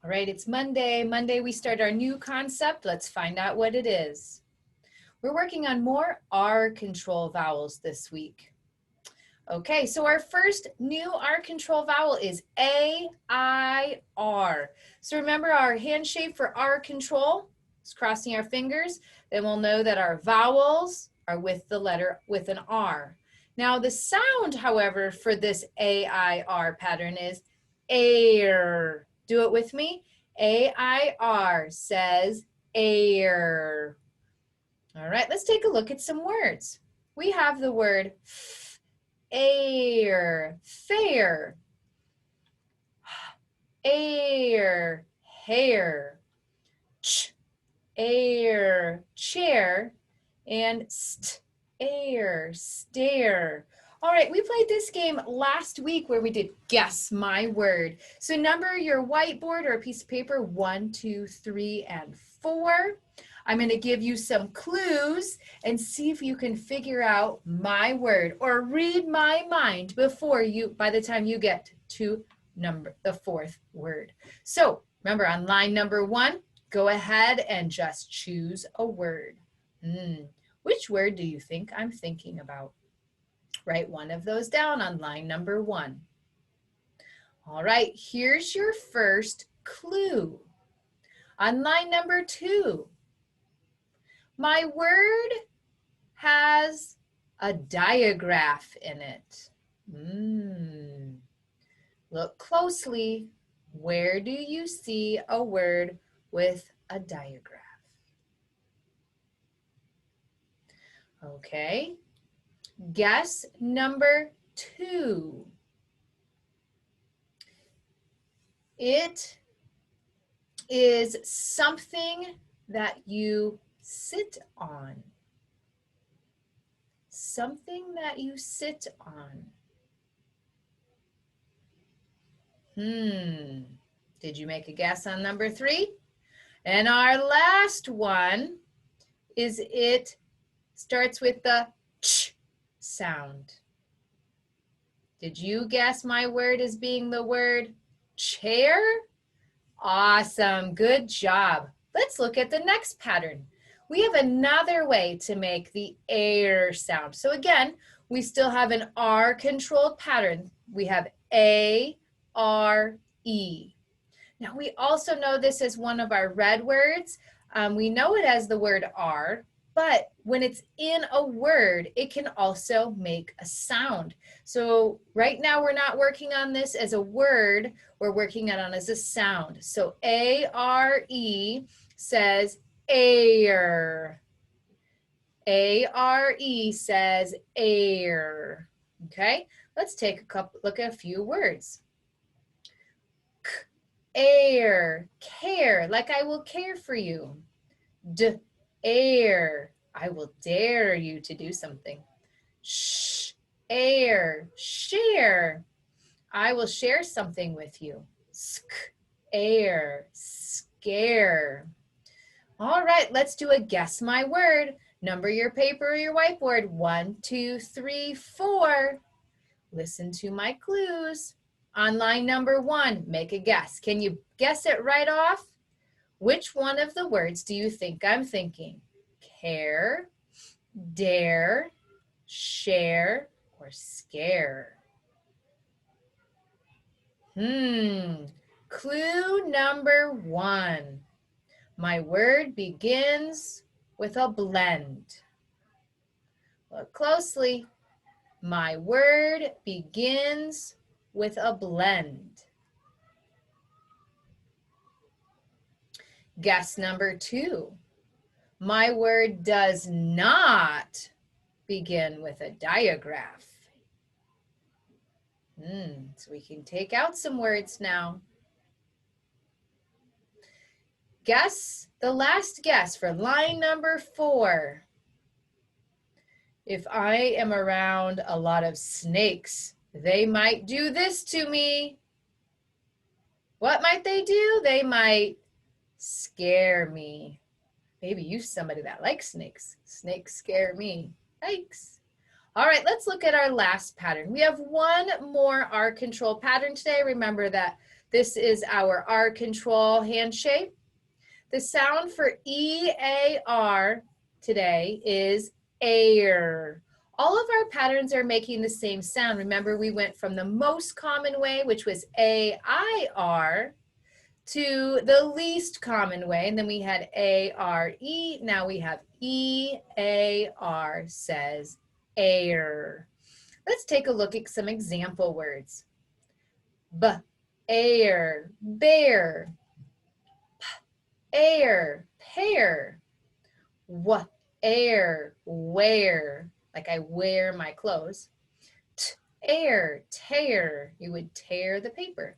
All right, it's Monday. Monday we start our new concept. Let's find out what it is. We're working on more R control vowels this week. Okay, so our first new R control vowel is A, I, R. So remember our hand shape for R control is crossing our fingers. Then we'll know that our vowels are with the letter with an R. Now the sound, however, for this A, I, R pattern is air. Do it with me. A-I-R says air. All right, let's take a look at some words. We have the word air, fair, air, hair, air, chair, and air, stare. All right, we played this game last week where we did guess my word. So number your whiteboard or a piece of paper 1, 2, 3, and 4. I'm going to give you some clues and see if you can figure out my word or read my mind by the time you get to the 4th word. So remember on line number 1, go ahead and just choose a word. Which word do you think I'm thinking about? Write one of those down on line number 1. All right, here's your first clue. On line number 2, my word has a digraph in it. Look closely. Where do you see a word with a digraph? Okay. Guess number 2. It is something that you sit on. Something that you sit on. Did you make a guess on number 3? And our last one is it starts with the ch sound. Did you guess my word as being the word chair? Awesome, good job. Let's look at the next pattern. We have another way to make the air sound. So again, we still have an R controlled pattern. We have A, R, E. Now we also know this as one of our red words. We know it as the word R, but when it's in a word, it can also make a sound. So right now we're not working on this as a word, we're working on it as a sound. So A-R-E says air. A-R-E says air. Okay, let's take look at a few words. Air, care, like I will care for you. Air, I will dare you to do something. Air, share, I will share something with you. Air, scare. All right, let's do a guess my word. Number your paper or your whiteboard. 1, 2, 3, 4. Listen to my clues. On line number 1, make a guess. Can you guess it right off? Which one of the words do you think I'm thinking? Care, dare, share, or scare? Clue number 1. My word begins with a blend. Look closely. My word begins with a blend. Guess number 2. My word does not begin with a digraph. So we can take out some words now. Guess the last guess for line number 4. If I am around a lot of snakes, they might do this to me. What might they do? They might scare me. Maybe you're somebody that likes snakes. Snakes scare me. Yikes. All right, let's look at our last pattern. We have one more R control pattern today. Remember that This is our R control handshake. The sound for E-A-R today is air. All of our patterns are making the same sound. Remember, we went from the most common way, which was A-I-R, to the least common way, and then we had A-R-E. Now we have E-A-R, says air. Let's take a look at some example words. Air, bear. Air, pear. Air, wear, like I wear my clothes. Air, tear, you would tear the paper.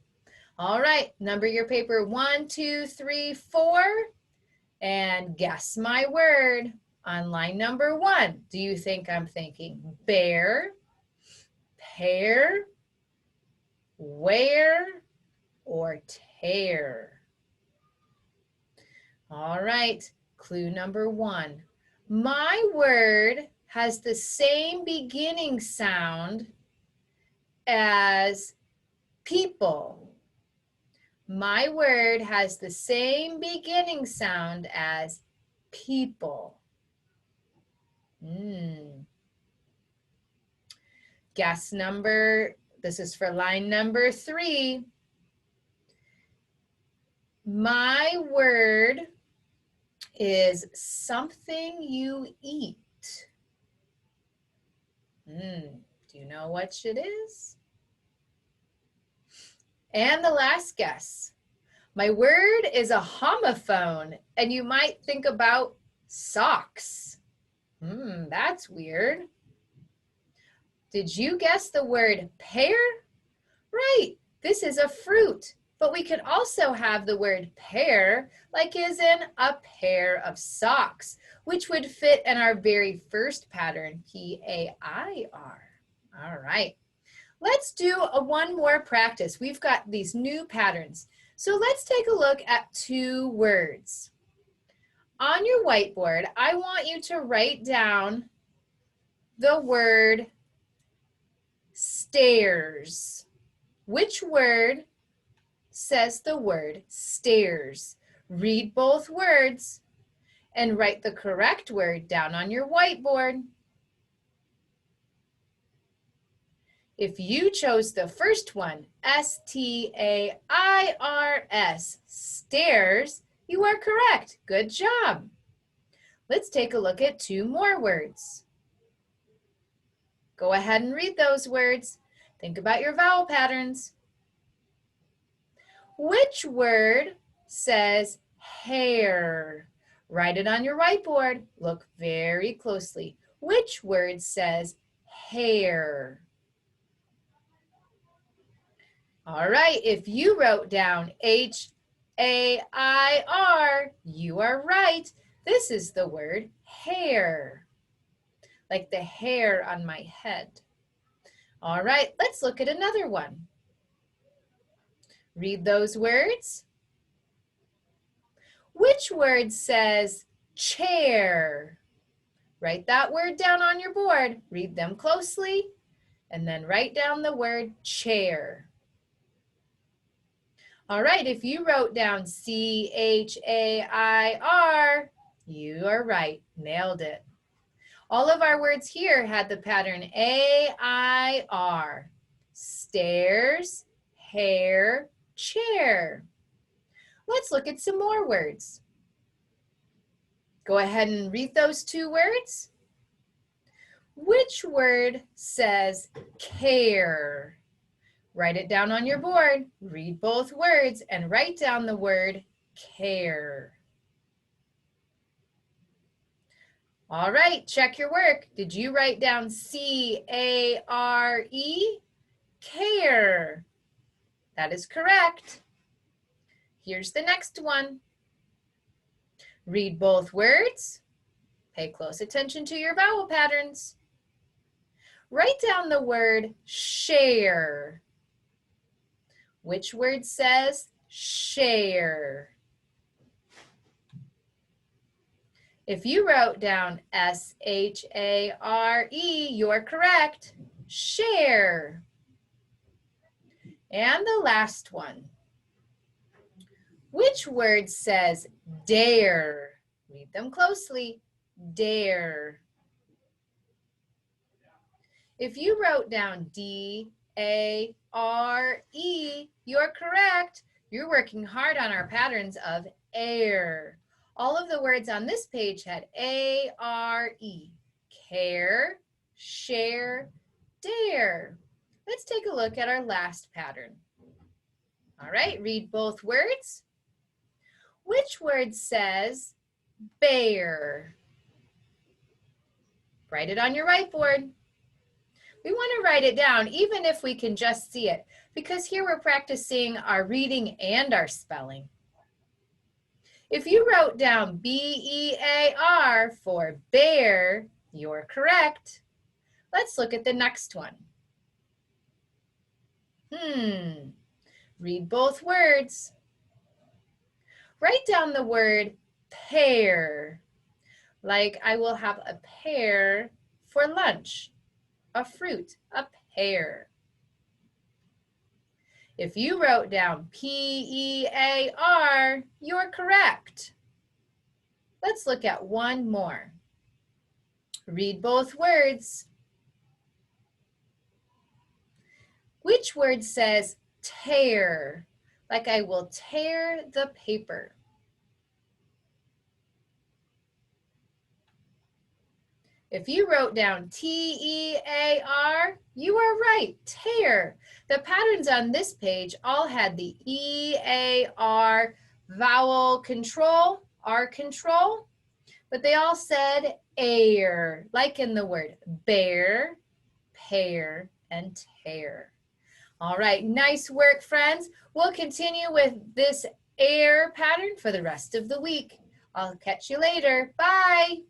All right, number your paper 1, 2, 3, 4, and guess my word on line number 1. Do you think I'm thinking bear, pear, wear, or tear? All right, clue number 1. My word has the same beginning sound as people. My word has the same beginning sound as people. Guess number, this is for line number 3. My word is something you eat. Do you know what it is? And the last guess. My word is a homophone, and you might think about socks. That's weird. Did you guess the word pear? Right, this is a fruit, but we could also have the word pair, like as in a pair of socks, which would fit in our very first pattern, P-A-I-R. All right, let's do one more practice. We've got these new patterns. So let's take a look at 2 words. On your whiteboard, I want you to write down the word stairs. Which word says the word stairs? Read both words and write the correct word down on your whiteboard. If you chose the first one, S-T-A-I-R-S, stairs, you are correct. Good job. Let's take a look at 2 more words. Go ahead and read those words. Think about your vowel patterns. Which word says hair? Write it on your whiteboard. Look very closely. Which word says hair? All right, if you wrote down H-A-I-R, you are right. This is the word hair, like the hair on my head. All right, let's look at another one. Read those words. Which word says chair? Write that word down on your board. Read them closely, and then write down the word chair. All right, if you wrote down C-H-A-I-R, you are right, nailed it. All of our words here had the pattern A-I-R, stairs, hair, chair. Let's look at some more words. Go ahead and read those 2 words. Which word says care? Write it down on your board, read both words, and write down the word care. All right, check your work. Did you write down C-A-R-E? Care. That is correct. Here's the next one. Read both words. Pay close attention to your vowel patterns. Write down the word share. Which word says share? If you wrote down S-H-A-R-E, you're correct. Share. And the last one. Which word says dare? Read them closely. Dare. If you wrote down D-A-R-E, you're correct. You're working hard on our patterns of air. All of the words on this page had A-R-E. Care, share, dare. Let's take a look at our last pattern. All right, read both words. Which word says bear? Write it on your whiteboard. We want to write it down even if we can just see it, because here we're practicing our reading and our spelling. If you wrote down B-E-A-R for bear, you're correct. Let's look at the next one. Read both words. Write down the word pear, like I will have a pear for lunch, a fruit, a pear. If you wrote down P-E-A-R, you're correct. Let's look at one more. Read both words. Which word says tear? Like I will tear the paper. If you wrote down T-E-A-R, you are right, tear. The patterns on this page all had the E-A-R vowel control, R control, but they all said air, like in the word bear, pear, and tear. All right, nice work, friends. We'll continue with this air pattern for the rest of the week. I'll catch you later. Bye.